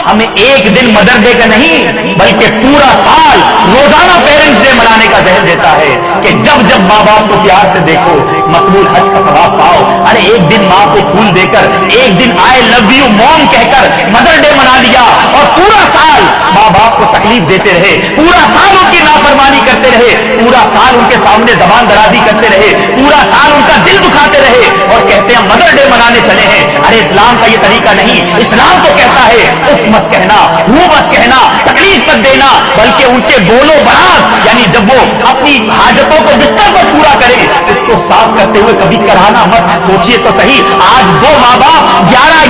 ہمیں ایک دن mother day کا نہیں بلکہ پورا سال روزانہ پیرنٹس ڈے منانے کا ذہن دیتا ہے کہ جب جب ماں باپ کو پیار سے دیکھو مقبول حج کا ثواب پاؤ. ارے ایک دن ماں کو پھول دے کر, ایک دن آئی لو یو موم کہہ کر مدر ڈے منا لیا, اور پورا سال ماں باپ کو تکلیف دیتے رہے, پورا سال ان کی نافرمانی کرتے رہے, پورا سال ان کے سامنے زبان درازی کرتے رہے, پورا سال ان کا دل دکھاتے رہے, اور کہتے ہیں مدر ڈے منانے چلے ہیں. ارے اسلام کا یہ طریقہ نہیں. اسلام تو کہتا ہے اف مت کہنا, وہ مت کہنا, تکلیف مت دینا, بلکہ ان کے بولو براز یعنی جب وہ اپنی حاجتوں کو بستر پر پورا کرے اس کو صاف کرتے ہوئے کبھی کرانا مت. سوچئے تو صحیح, آج دو ماں باپ 11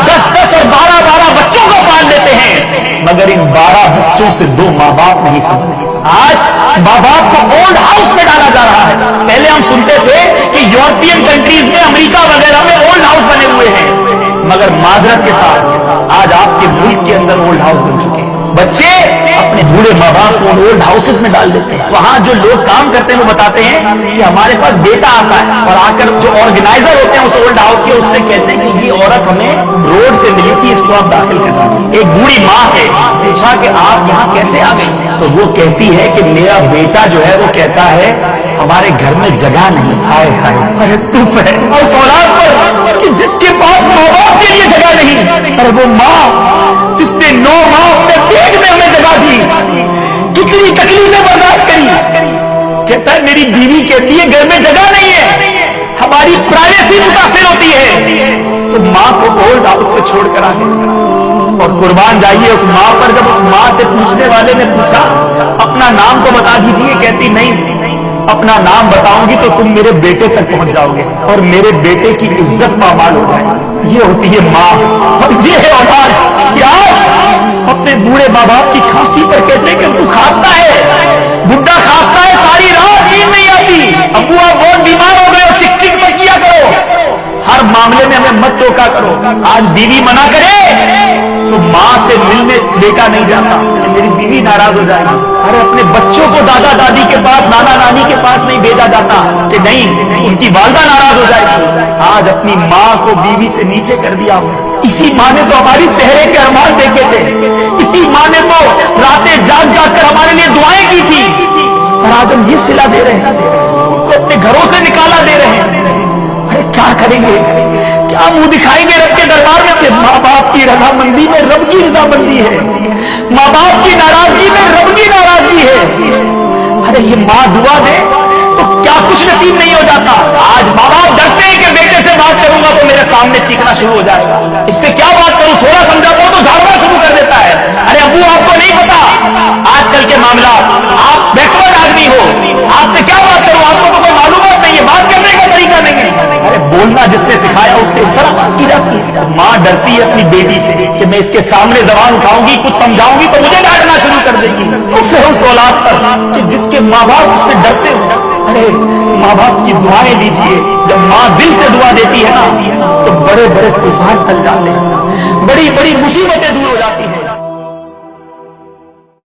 10 اور 12 بچوں کو پال لیتے ہیں, مگر ان 12 بچوں سے 2 ماں باپ نہیں سمجھتے. آج ماں باپ کو اولڈ ہاؤس میں ڈالا جا رہا ہے. پہلے ہم سنتے تھے کہ یورپین کنٹریز میں, امریکہ وغیرہ میں اولڈ ہاؤس بنے ہوئے ہیں, مگر معذرت کے ساتھ آج آپ کے ملک کے اندر اولڈ ہاؤس بن چکے ہیں. بچے اپنے بوڑھے ماں باپ کو اولڈ ہاؤسز میں ڈال دیتے ہیں. وہاں جو لوگ کام کرتے ہیں وہ بتاتے ہیں کہ ہمارے پاس بیٹا آتا ہے, اور آ کر جو آرگنائزر ہوتے ہیں اس اولڈ ہاؤس کے, اس سے کہتے ہیں کہ یہ عورت ہمیں روڈ سے ملی تھی, اس کو آپ داخل کر دیجیے. ایک بوڑھی ماں سے پوچھا کہ آپ یہاں کیسے آ گئی, تو وہ کہتی ہے کہ میرا بیٹا جو ہے وہ کہتا ہے ہمارے گھر میں جگہ نہیں. ہائے ہائے, ارے تف ہے اور اولاد پر کہ جس کے پاس ماں باپ کے لیے جگہ نہیں, اور وہ ماں جس نے 9 ماہ اپنے پیٹ میں ہمیں جگہ دی, کتنی تکلیفیں برداشت کری. کہتا ہے میری بیوی کہتی ہے گھر میں جگہ نہیں ہے, ہماری پرائیویسی متاثر ہوتی ہے. تو ماں کو اولڈ ہاؤس پہ چھوڑ کر آگے, اور قربان جائیے اس ماں پر. جب اس ماں سے پوچھنے والے نے پوچھا اپنا نام تو بتا دیجیے, کہتی نہیں, اپنا نام بتاؤں گی تو تم میرے بیٹے تک پہنچ جاؤ گے اور میرے بیٹے کی عزت پامال ہو جائے گی. یہ ہوتی ہے ماں, اور یہ ہے اولاد. کہ آج اپنے بوڑھے ماں باپ کی کھانسی پر کہتے ہیں کہ تو کھانستا ہے, بڈھا کھانستا ہے, ساری رات نیند نہیں آتی, ابو آپ بہت بیمار ہو گئے ہو, چک چک مت کیا کرو, ہر معاملے میں ہمیں مت ٹوکا کرو. آج بیوی منع کرے تو ماں سے ملنے بیٹا نہیں جاتا, میری بیوی ناراض ہو جائے گی. ارے اپنے بچوں کو دادا دادی کے پاس, نانا نانی کے پاس نہیں بھیجا جاتا کہ نہیں ان کی والدہ ناراض ہو جائے گی. آج اپنی ماں کو بیوی سے نیچے کر دیا. اسی ماں نے تو ہماری سہرے کے ارمان دیکھے تھے, اسی ماں نے تو راتیں جاگ جاگ کر ہمارے لیے دعائیں کی تھی, اور آج ہم یہ صلہ دے رہے ہیں, ان کو اپنے گھروں سے نکالا دے رہے ہیں. ارے کیا کریں گے, کیا منہ دکھائیں گے رب کے دربار میں کہ ماں باپ کی رضامندی میں رب کی رضامندی ہے, ماں باپ کی ناراضگی میں رب کی ناراضگی ہے. ارے یہ ماں دعا دے تو کیا کچھ نصیب نہیں ہو جاتا. آج ماں باپ ڈرتے ہیں کہ بیٹے سے بات کروں گا تو میرے سامنے چیخنا شروع ہو جائے گا, اس سے کیا بات کروں, تھوڑا سمجھاتا ہوں تو جھاڑنا شروع کر دیتا ہے. ارے ابو آپ کو نہیں پتا آج کل کے معاملات, آپ بیکورڈ آدمی ہو, آپ سے کیا بات کروں, آپ کو تو کوئی معلومات نہیں ہے, بات کرنے کا طریقہ نہیں ہے. ارے بولنا جس نے سکھایا اس سے اس طرح بات کی جاتی ہے. ماں ڈرتی ہے اپنی بیٹی سے کہ میں اس کے سامنے زبان اٹھاؤں گی, کچھ سمجھاؤں گی تو مجھے ڈانٹنا شروع کر دے گی. تو پھر اس اولاد پر کہ جس کے ماں باپ اس سے ڈرتے ہو. ارے ماں باپ کی دعائیں لیجئے, جب ماں دل سے دعا دیتی ہے نا تو بڑے بڑے طوفان ٹل جاتے ہیں, بڑی بڑی مصیبتیں دور ہو جاتی ہیں.